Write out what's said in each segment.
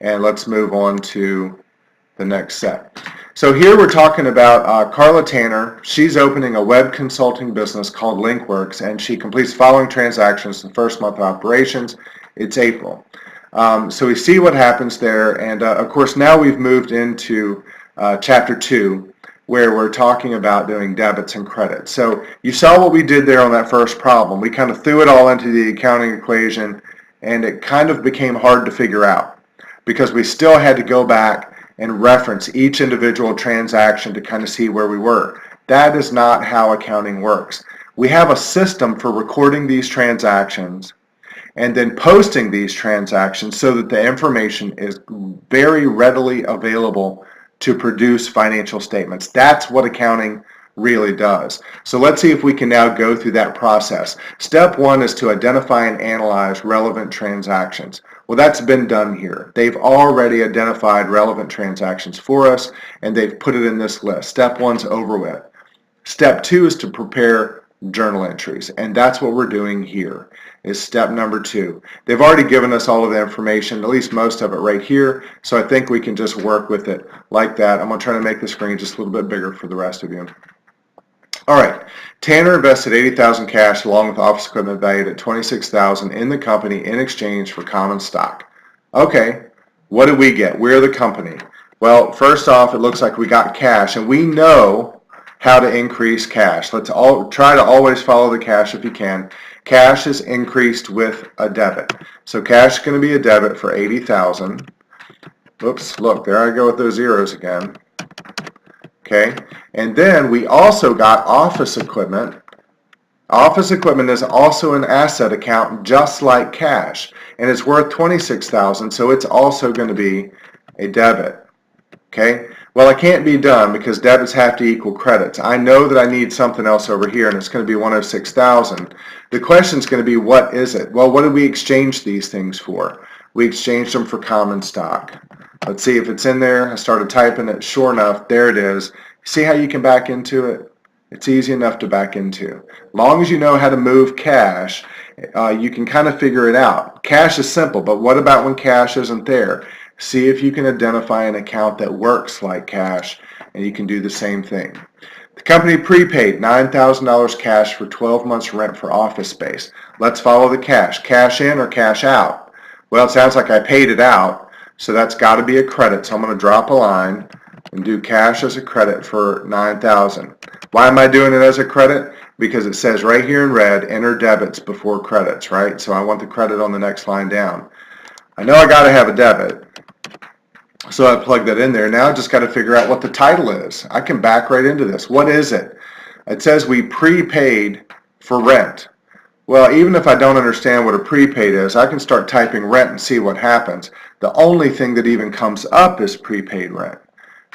And let's move on to the next set. So here we're talking about Carla Tanner. She's opening a web consulting business called Linkworks, and she completes following transactions in the first month of operations. It's April. So we see what happens there, and of course now we've moved into chapter 2, where we're talking about doing debits and credits. So you saw what we did there on that first problem. We kind of threw it all into the accounting equation, and it kind of became hard to figure out because we still had to go back and reference each individual transaction to kind of see where we were. That is not how accounting works. We have a system for recording these transactions and then posting these transactions so that the information is very readily available to produce financial statements. That's what accounting really does. So let's see if we can now go through that process. Step 1 is to identify and analyze relevant transactions. Well, that's been done here. They've already identified relevant transactions for us, and they've put it in this list. Step 1's over with. Step 2 is to prepare journal entries, and that's what we're doing here, is step number 2. They've already given us all of the information, at least most of it right here, so I think we can just work with it like that. I'm going to try to make the screen just a little bit bigger for the rest of you. All right, Tanner invested $80,000 cash along with office equipment valued at $26,000 in the company in exchange for common stock. Okay, what did we get? We're the company. Well, first off, it looks like we got cash, and we know how to increase cash. Let's all try to always follow the cash if you can. Cash is increased with a debit. So cash is going to be a debit for $80,000. Oops, look, there I go with those zeros again. Okay, and then we also got office equipment. Office equipment is also an asset account just like cash, and it's worth $26,000, so it's also going to be a debit. Okay, well, it can't be done because debits have to equal credits. I know that I need something else over here, and it's going to be $106,000. The question is going to be, what is it? Well, what did we exchange these things for? We exchanged them for common stock. Let's see if it's in there. I started typing it. Sure enough, there it is. See how you can back into it? It's easy enough to back into. As long as you know how to move cash, you can kind of figure it out. Cash is simple, but what about when cash isn't there? See if you can identify an account that works like cash, and you can do the same thing. The company prepaid $9,000 cash for 12 months rent for office space. Let's follow the cash. Cash in or cash out? Well, it sounds like I paid it out, so that's got to be a credit. So I'm going to drop a line and do cash as a credit for $9,000. Why am I doing it as a credit? Because it says right here in red, enter debits before credits, right? So I want the credit on the next line down. I know I got to have a debit, so I plug that in there. Now I just got to figure out what the title is. I can back right into this. What is it? It says we prepaid for rent. Well, even if I don't understand what a prepaid is, I can start typing rent and see what happens. The only thing that even comes up is prepaid rent,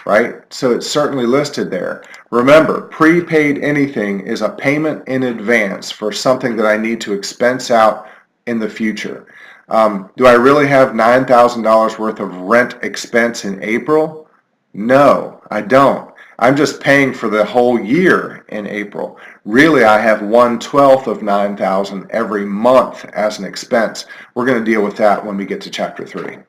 right? So it's certainly listed there. Remember, prepaid anything is a payment in advance for something that I need to expense out in the future. Do I really have $9,000 worth of rent expense in April? No, I don't. I'm just paying for the whole year in April. Really, I have 1/12 of $9,000 every month as an expense. We're going to deal with that when we get to chapter 3.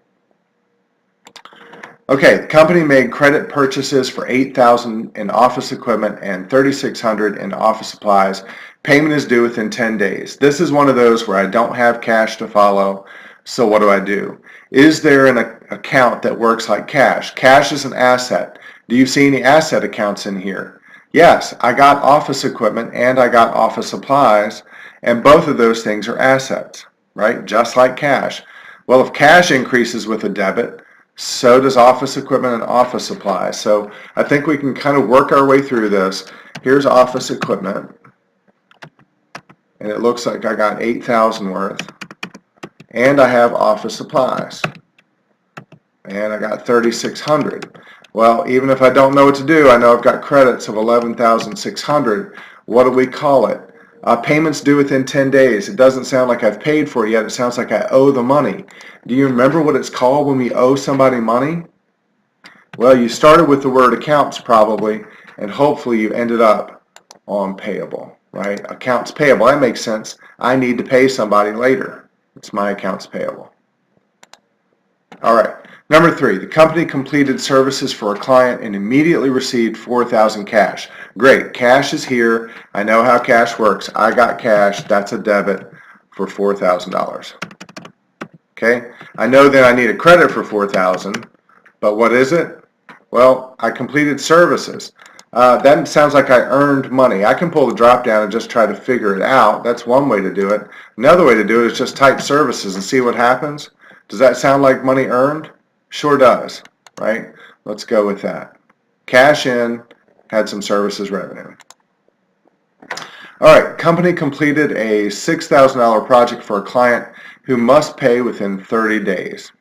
Okay, the company made credit purchases for $8,000 in office equipment and $3,600 in office supplies. Payment is due within 10 days. This is one of those where I don't have cash to follow, so what do? Is there an account that works like cash? Cash is an asset. Do you see any asset accounts in here? Yes, I got office equipment and I got office supplies, and both of those things are assets, right? Just like cash. Well, if cash increases with a debit, so does office equipment and office supplies. So I think we can kind of work our way through this. Here's office equipment, and it looks like I got $8,000 worth, and I have office supplies, and I got $3,600. Well, even if I don't know what to do, I know I've got credits of $11,600. What do we call it? Payments due within 10 days. It doesn't sound like I've paid for it yet. It sounds like I owe the money. Do you remember what it's called when we owe somebody money? Well, you started with the word accounts probably, and hopefully you ended up on payable, right? Accounts payable. That makes sense. I need to pay somebody later. It's my accounts payable. All right. Number 3, the company completed services for a client and immediately received $4,000 cash. Great, cash is here. I know how cash works. I got cash. That's a debit for $4,000. Okay, I know that I need a credit for $4,000, but what is it? Well, I completed services. That sounds like I earned money. I can pull the drop down and just try to figure it out. That's one way to do it. Another way to do it is just type services and see what happens. Does that sound like money earned? Sure does, right? Let's go with that. Cash in, had some services revenue. All right, company completed a $6,000 project for a client who must pay within 30 days.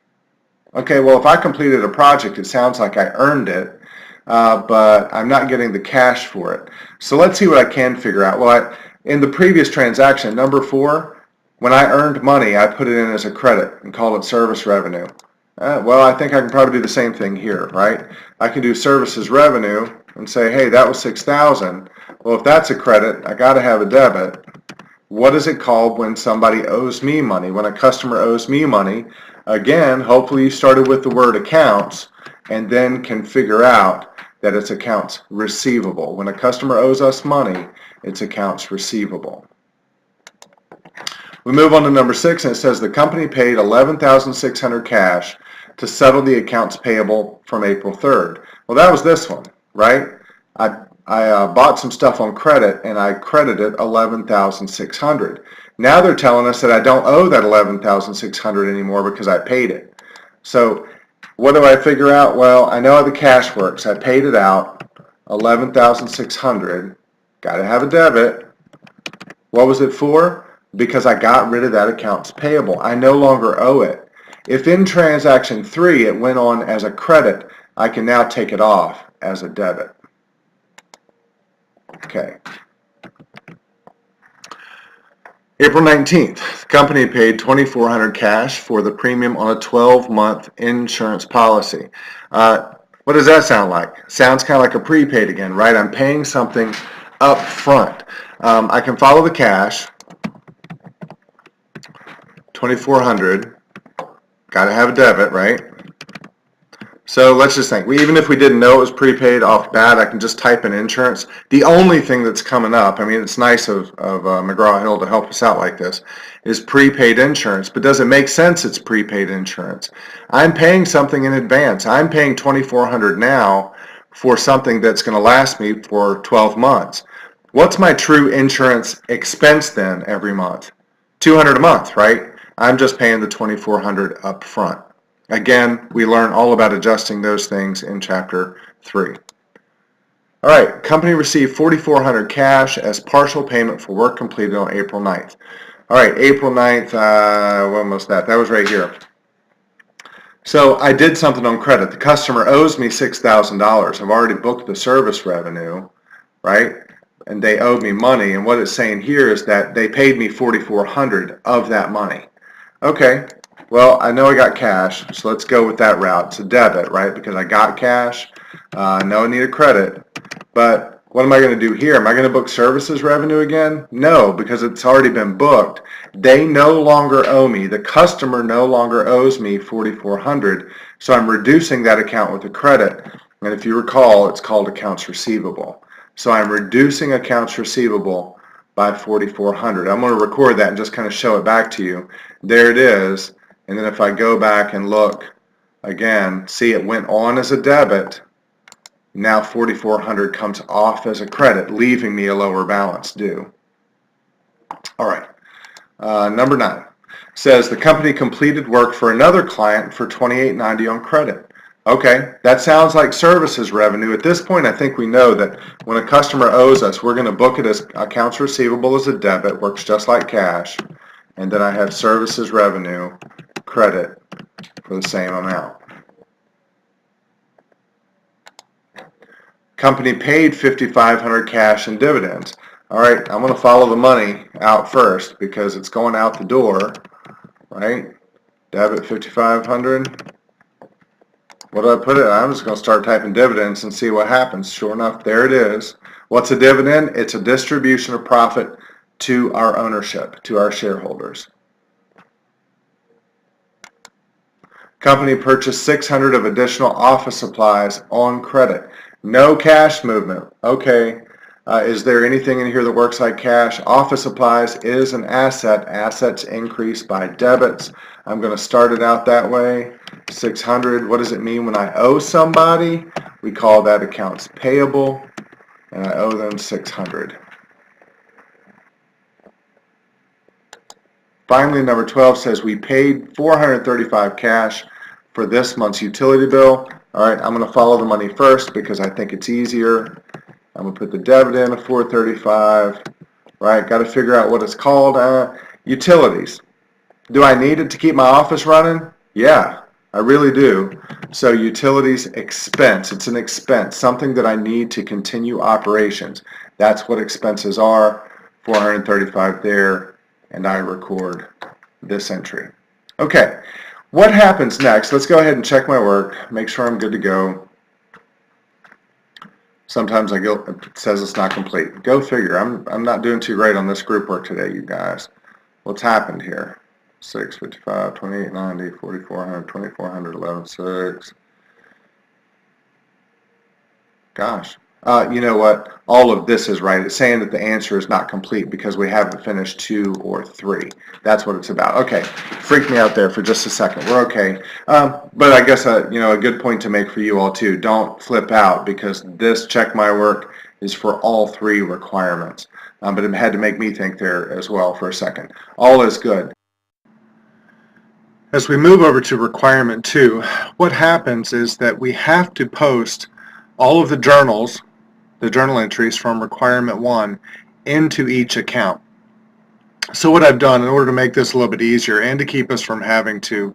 Okay, well, if I completed a project, it sounds like I earned it, but I'm not getting the cash for it. So let's see what I can figure out. Well, in the previous transaction, number 4, when I earned money, I put it in as a credit and called it service revenue. Well, I think I can probably do the same thing here, right? I can do services revenue and say, hey, that was $6,000. Well, if that's a credit, I got to have a debit. What is it called when somebody owes me money? When a customer owes me money, again, hopefully you started with the word accounts and then can figure out that it's accounts receivable. When a customer owes us money, it's accounts receivable. We move on to number 6, and it says the company paid $11,600 cash to settle the accounts payable from April 3rd. Well, that was this one, right? I bought some stuff on credit and I credited $11,600. Now they're telling us that I don't owe that $11,600 anymore because I paid it. So what do I figure out? Well, I know how the cash works. I paid it out, $11,600. Got to have a debit. What was it for? Because I got rid of that accounts payable. I no longer owe it. If in transaction 3 it went on as a credit, I can now take it off as a debit. Okay. April 19th, the company paid $2,400 cash for the premium on a 12-month insurance policy. What does that sound like? Sounds kind of like a prepaid again, right? I'm paying something up front. I can follow the cash. $2,400. Got to have a debit, right? So let's just think. Even if we didn't know it was prepaid off bat, I can just type in insurance. The only thing that's coming up, I mean, it's nice of McGraw-Hill to help us out like this, is prepaid insurance. But does it make sense it's prepaid insurance? I'm paying something in advance. I'm paying $2,400 now for something that's going to last me for 12 months. What's my true insurance expense then every month? $200 a month, right? I'm just paying the $2,400 up front. Again, we learn all about adjusting those things in Chapter 3. All right, company received $4,400 cash as partial payment for work completed on April 9th. All right, April 9th, when was that? That was right here. So I did something on credit. The customer owes me $6,000. I've already booked the service revenue, right? And they owe me money. And what it's saying here is that they paid me $4,400 of that money. Okay, well, I know I got cash, so let's go with that route. It's a debit, right? Because I got cash. I know I need a credit. But what am I going to do here? Am I going to book services revenue again? No, because it's already been booked. They no longer owe me. The customer no longer owes me $4,400, so I'm reducing that account with a credit. And if you recall, it's called accounts receivable. So I'm reducing accounts receivable by $4,400. I'm going to record that and just kind of show it back to you. There it is. And then if I go back and look again, see it went on as a debit. Now $4,400 comes off as a credit, leaving me a lower balance due. All right. Number 9 says the company completed work for another client for $28.90 on credit. Okay, that sounds like services revenue. At this point, I think we know that when a customer owes us, we're going to book it as accounts receivable as a debit, works just like cash, and then I have services revenue credit for the same amount. Company paid $5,500 cash in dividends. All right, I'm going to follow the money out first because it's going out the door, right? Debit $5,500. What do I put it? I'm just going to start typing dividends and see what happens. Sure enough, there it is. What's a dividend? It's a distribution of profit to our ownership, to our shareholders. Company purchased 600 of additional office supplies on credit. No cash movement. Okay. Is there anything in here that works like cash? Office supplies is an asset. Assets increase by debits. I'm going to start it out that way. 600. What does it mean when I owe somebody? We call that accounts payable, and I owe them 600. Finally, number 12 says we paid $435 cash for this month's utility bill. All right, I'm going to follow the money first because I think it's easier. I'm going to put the debit in of $435. Right, got to figure out what it's called. Utilities. Do I need it to keep my office running? Yeah, I really do. So utilities expense. It's an expense, something that I need to continue operations. That's what expenses are. $435 there, and I record this entry. Okay, what happens next? Let's go ahead and check my work, make sure I'm good to go. Sometimes it says it's not complete. Go figure. I'm not doing too great on this group work today, you guys. What's happened here? 655, 2890, 4400, 2400, 116. Gosh. You know what? All of this is right. It's saying that the answer is not complete because we haven't finished 2 or 3. That's what it's about. Okay. Freaked me out there for just a second. We're okay. But I guess a good point to make for you all too. Don't flip out because this check my work is for all 3 requirements. But it had to make me think there as well for a second. All is good. As we move over to requirement 2, what happens is that we have to post all of the journal entries from requirement 1 into each account. So what I've done in order to make this a little bit easier and to keep us from having to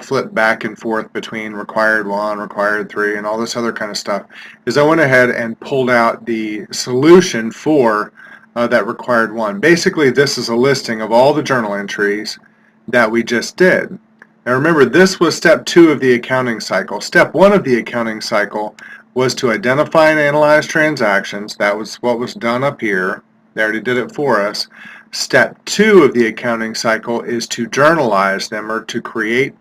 flip back and forth between required 1, required 3, and all this other kind of stuff, is I went ahead and pulled out the solution for that required 1. Basically, this is a listing of all the journal entries that we just did. Now remember, this was step 2 of the accounting cycle. Step 1 of the accounting cycle was to identify and analyze transactions. That was what was done up here. They already did it for us. Step 2 of the accounting cycle is to journalize them, or to create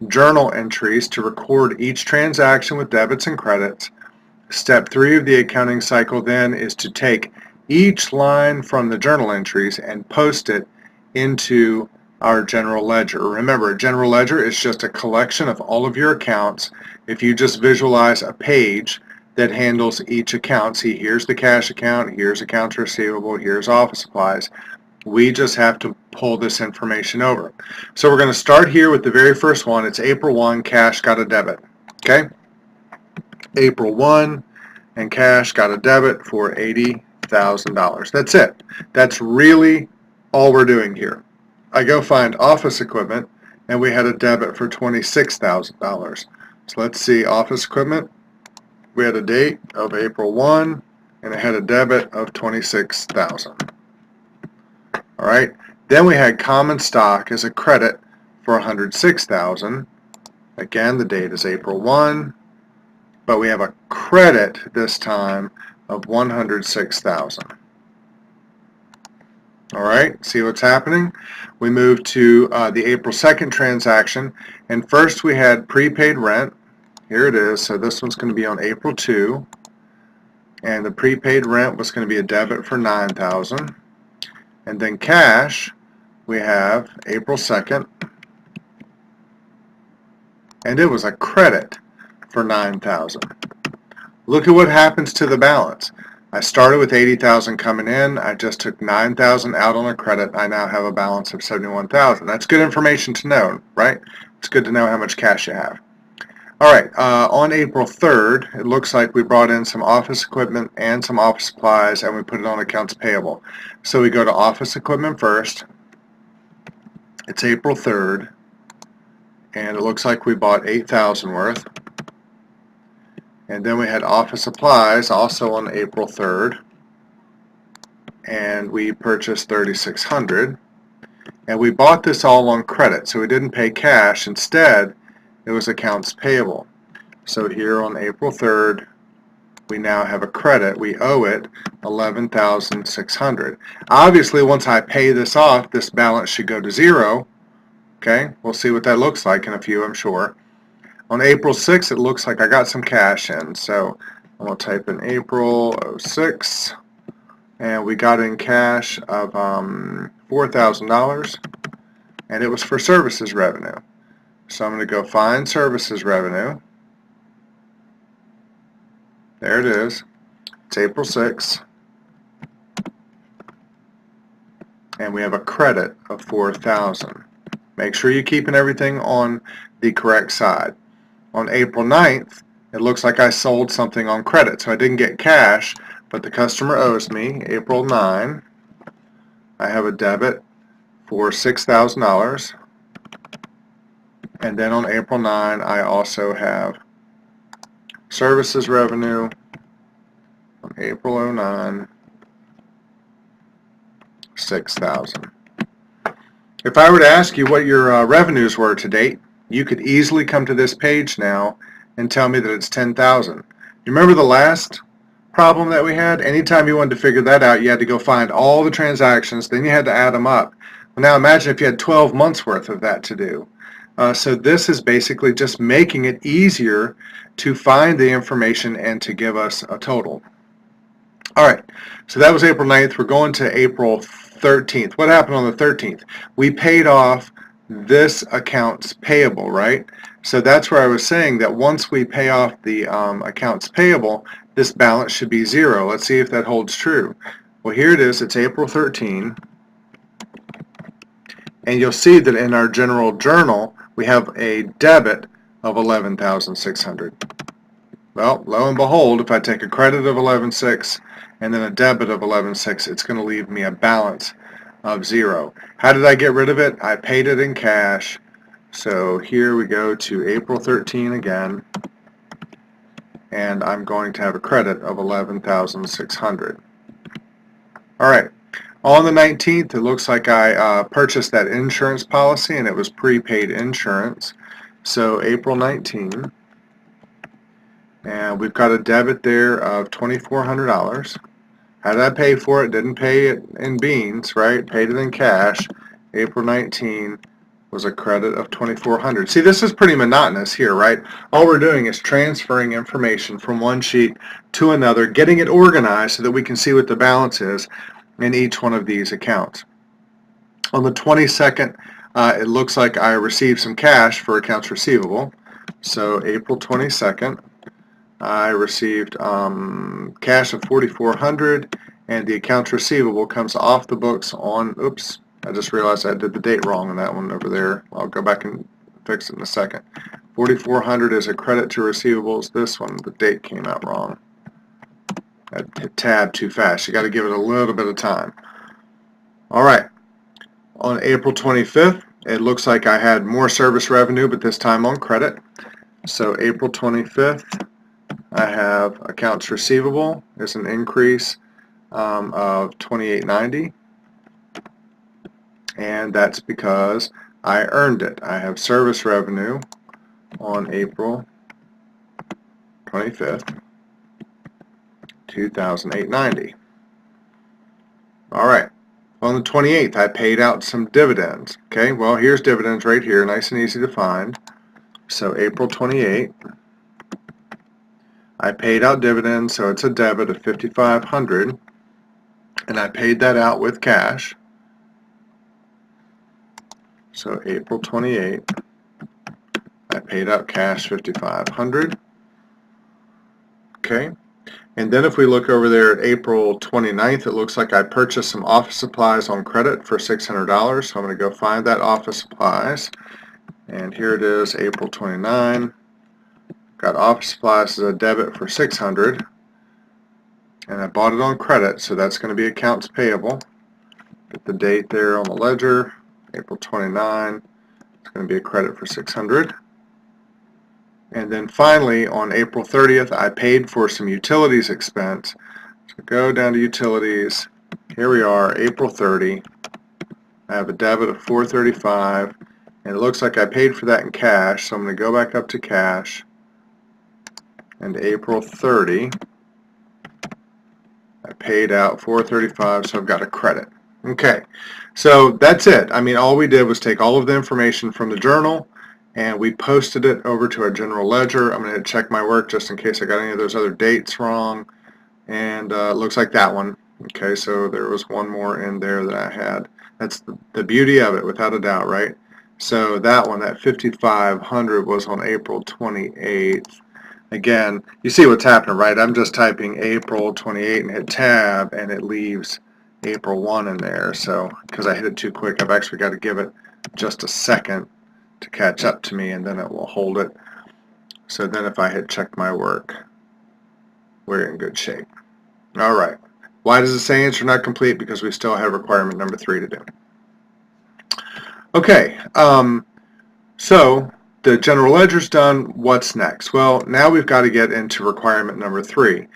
journal entries to record each transaction with debits and credits. Step 3 of the accounting cycle then is to take each line from the journal entries and post it into our general ledger. Remember, a general ledger is just a collection of all of your accounts. If you just visualize a page that handles each account, see, here's the cash account, here's accounts receivable, here's office supplies. We just have to pull this information over. So we're going to start here with the very first one. It's April 1, cash got a debit. Okay? April 1, and cash got a debit for $80,000. That's it. That's really all we're doing here. I go find office equipment, and we had a debit for $26,000. So let's see, office equipment. We had a date of April 1, and it had a debit of $26,000. All right. Then we had common stock as a credit for $106,000. Again, the date is April 1, but we have a credit this time of $106,000. All right, see what's happening? We move to the April 2nd transaction, and first we had prepaid rent. Here it is. So this one's going to be on April 2, and the prepaid rent was going to be a debit for $9,000. And then cash, we have April 2nd, and it was a credit for $9,000. Look at what happens to the balance. I started with $80,000 coming in. I just took $9,000 out on a credit. I now have a balance of $71,000. That's good information to know, right? It's good to know how much cash you have. All right, on April 3rd, it looks like we brought in some office equipment and some office supplies, and we put it on accounts payable. So we go to office equipment first. It's April 3rd, and it looks like we bought $8,000 worth. And then we had office supplies also on April 3rd, and we purchased $3,600. And we bought this all on credit, so we didn't pay cash. Instead, it was accounts payable. So here on April 3rd, we now have a credit. We owe it $11,600. Obviously, once I pay this off, this balance should go to zero. Okay, we'll see what that looks like in a few, I'm sure. On April 6th, it looks like I got some cash in. So I'm going to type in April 06, and we got in cash of $4,000, and it was for services revenue. So I'm going to go find services revenue. There it is. It's April 6th. And we have a credit of $4,000. Make sure you're keeping everything on the correct side. On April 9th, it looks like I sold something on credit. So I didn't get cash, but the customer owes me. April 9, I have a debit for $6,000. And then on April 9, I also have services revenue on April 09, $6,000. If I were to ask you what your revenues were to date, you could easily come to this page now and tell me that it's $10,000. You remember the last problem that we had? Anytime you wanted to figure that out, you had to go find all the transactions, then you had to add them up. Well, now imagine if you had 12 months worth of that to do. So this is basically just making it easier to find the information and to give us a total. All right, so that was April 9th. We're going to April 13th. What happened on the 13th? We paid off this accounts payable, right? So that's where I was saying that once we pay off the accounts payable, this balance should be zero. Let's see if that holds true. Well, here it is. It's April 13. And you'll see that in our general journal, we have a debit of $11,600. Well, lo and behold, if I take a credit of $11,600 and then a debit of $11,600, it's going to leave me a balance of zero. How did I get rid of it? I paid it in cash. So here we go to April 13 again, and I'm going to have a credit of $11,600. All right. On the 19th, it looks like I purchased that insurance policy, and it was prepaid insurance. So April 19, and we've got a debit there of $2,400. How did I pay for it? Didn't pay it in beans, right? Paid it in cash. April 19 was a credit of $2,400. See, this is pretty monotonous here, right? All we're doing is transferring information from one sheet to another, getting it organized so that we can see what the balance is in each one of these accounts. On the 22nd, it looks like I received some cash for accounts receivable. So April 22nd, I received cash of $4,400, and the accounts receivable comes off the books on, oops, I just realized I did the date wrong on that one over there. I'll go back and fix it in a second. $4,400 is a credit to receivables. This one, the date came out wrong. I hit tab too fast. You got to give it a little bit of time. All right. On April 25th, it looks like I had more service revenue, but this time on credit. So April 25th, I have accounts receivable. There's an increase of $2,890, and that's because I earned it. I have service revenue on April 25th, $2,890. All right. On the 28th, I paid out some dividends. Okay, well, here's dividends right here, nice and easy to find. So April 28th, I paid out dividends, so it's a debit of $5,500, and I paid that out with cash. So April 28th, I paid out cash $5,500. Okay, and then if we look over there at April 29th, it looks like I purchased some office supplies on credit for $600. So I'm going to go find that office supplies, and here it is, April 29. Got office supplies as a debit for $600, and I bought it on credit, so that's going to be accounts payable. Get the date there on the ledger, April 29. It's going to be a credit for $600. And then finally, on April 30th, I paid for some utilities expense. So go down to utilities. Here we are, April 30. I have a debit of $435, and it looks like I paid for that in cash, so I'm going to go back up to cash. And April 30, I paid out $435, so I've got a credit. Okay, so that's it. I mean, all we did was take all of the information from the journal and we posted it over to our general ledger. I'm going to check my work just in case I got any of those other dates wrong, and it looks like that one. Okay, so there was one more in there that I had. That's the beauty of it, without a doubt, right? So that one, that 5,500, was on April 28th. Again, you see what's happening, right? I'm just typing April 28 and hit tab, and it leaves April 1 in there. So because I hit it too quick, I've actually got to give it just a second to catch up to me, and then it will hold it. So then if I hit check my work, we're in good shape. All right. Why does it say answer not complete? Because we still have requirement number 3 to do. Okay, so the general ledger's done. What's next? Well, now we've got to get into requirement number 3.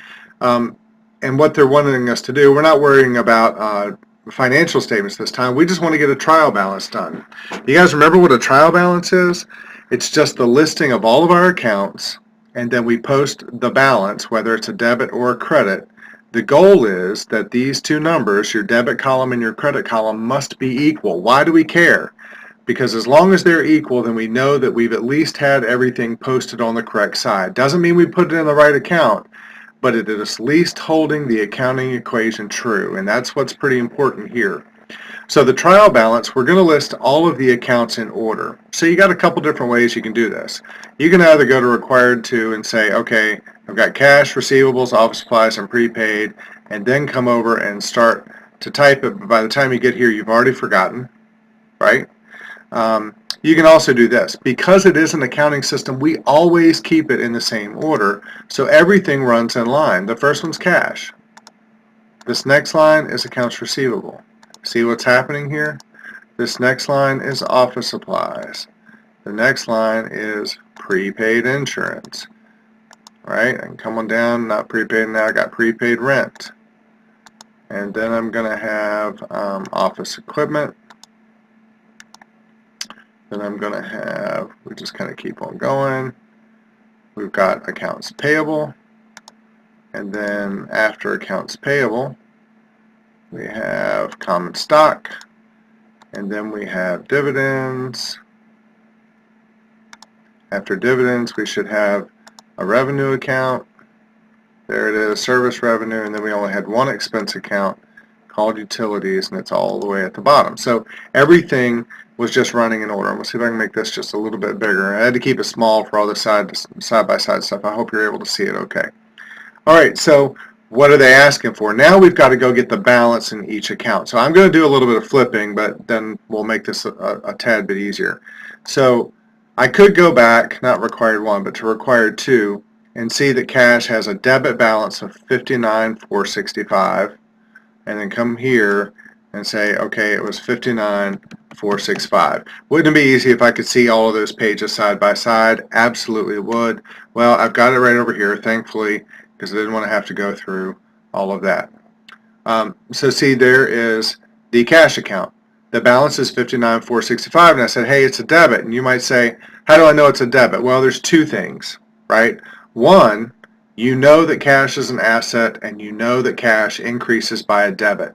And what they're wanting us to do, we're not worrying about financial statements this time. We just want to get a trial balance done. You guys remember what a trial balance is? It's just the listing of all of our accounts, and then we post the balance, whether it's a debit or a credit. The goal is that these two numbers, your debit column and your credit column, must be equal. Why do we care? Because as long as they're equal, then we know that we've at least had everything posted on the correct side. Doesn't mean we put it in the right account, but it is at least holding the accounting equation true, and that's what's pretty important here. So the trial balance, we're going to list all of the accounts in order. So you got a couple different ways you can do this. You can either go to required to and say, okay, I've got cash, receivables, office supplies, and prepaid, and then come over and start to type it. But by the time you get here, you've already forgotten, right? You can also do this. Because it is an accounting system, we always keep it in the same order, so everything runs in line. The first one's cash. This next line is accounts receivable. See what's happening here? This next line is office supplies. The next line is prepaid insurance. Right? And come on down, not prepaid now, I got prepaid rent. And then I'm going to have office equipment. Then I'm going to have, we just kind of keep on going. We've got accounts payable. And then after accounts payable, we have common stock. And then we have dividends. After dividends, we should have a revenue account. There it is, service revenue. And then we only had one expense account called utilities, and it's all the way at the bottom. So everything was just running in order. I'm going to see if I can make this just a little bit bigger. I had to keep it small for all the side-by-side stuff. I hope you're able to see it okay. All right, so what are they asking for? Now we've got to go get the balance in each account. So I'm going to do a little bit of flipping, but then we'll make this a tad bit easier. So I could go back, not required 1, but to required 2, and see that cash has a debit balance of $59,465, and then come here and say, okay, it was $59,465. Wouldn't it be easy if I could see all of those pages side by side? Absolutely would. Well, I've got it right over here, thankfully, because I didn't want to have to go through all of that. So see, there is the cash account. The balance is $59,465, and I said, hey, it's a debit. And you might say, how do I know it's a debit? Well, there's two things, right? One, you know that cash is an asset, and you know that cash increases by a debit.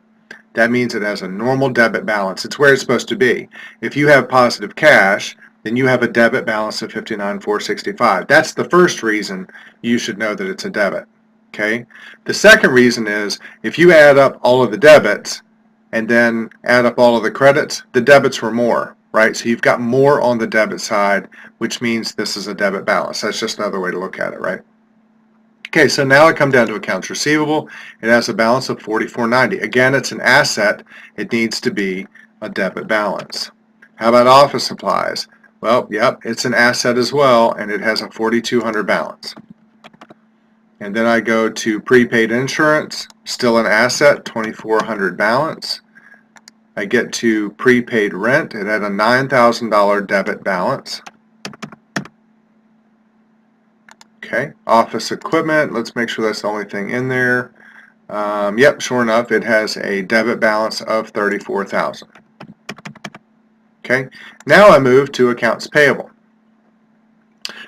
That means it has a normal debit balance. It's where it's supposed to be. If you have positive cash, then you have a debit balance of $59,465. That's the first reason you should know that it's a debit. Okay? The second reason is if you add up all of the debits and then add up all of the credits, the debits were more, right? So you've got more on the debit side, which means this is a debit balance. That's just another way to look at it, right? Okay, so now I come down to accounts receivable. It has a balance of $44.90. Again, it's an asset. It needs to be a debit balance. How about office supplies? Well, yep, it's an asset as well, and it has a $4,200 balance. And then I go to prepaid insurance, still an asset, $2,400 balance. I get to prepaid rent. It had a $9,000 debit balance. Okay, office equipment, let's make sure that's the only thing in there. Yep, sure enough, it has a debit balance of $34,000. Okay, now I move to accounts payable.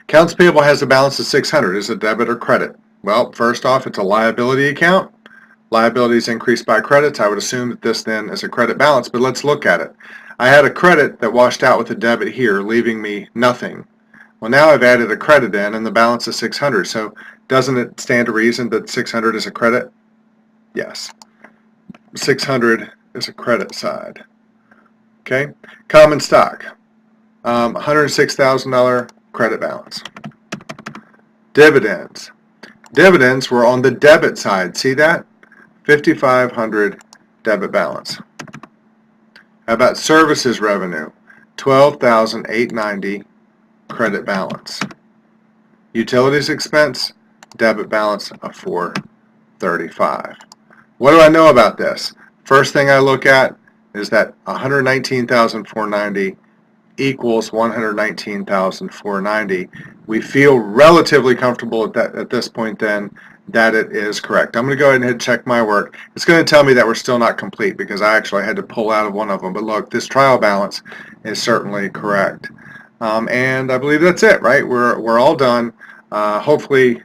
Accounts payable has a balance of $600. Is it debit or credit? Well, first off, it's a liability account. Liabilities increased by credits. I would assume that this then is a credit balance, but let's look at it. I had a credit that washed out with a debit here, leaving me nothing. Well, now I've added a credit in, and the balance is 600. So doesn't it stand to reason that 600 is a credit? Yes. 600 is a credit side. Okay. Common stock. $106,000 credit balance. Dividends. Dividends were on the debit side. See that? 5,500 debit balance. How about services revenue? 12,890 credit balance. Utilities expense, debit balance of 435. What do I know about this? First thing I look at is that 119,490 equals 119,490. We feel relatively comfortable at this point then that it is correct. I'm going to go ahead and hit check my work. It's going to tell me that we're still not complete because I actually had to pull out of one of them. But look, this trial balance is certainly correct. And I believe that's it, right? We're all done. Hopefully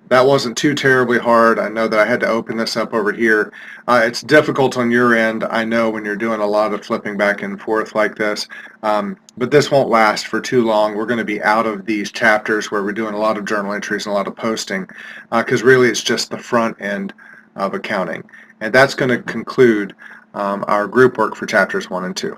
that wasn't too terribly hard. I know that I had to open this up over here. It's difficult on your end, I know, when you're doing a lot of flipping back and forth like this. But this won't last for too long. We're going to be out of these chapters where we're doing a lot of journal entries and a lot of posting because really it's just the front end of accounting. And that's going to conclude our group work for chapters 1 and 2.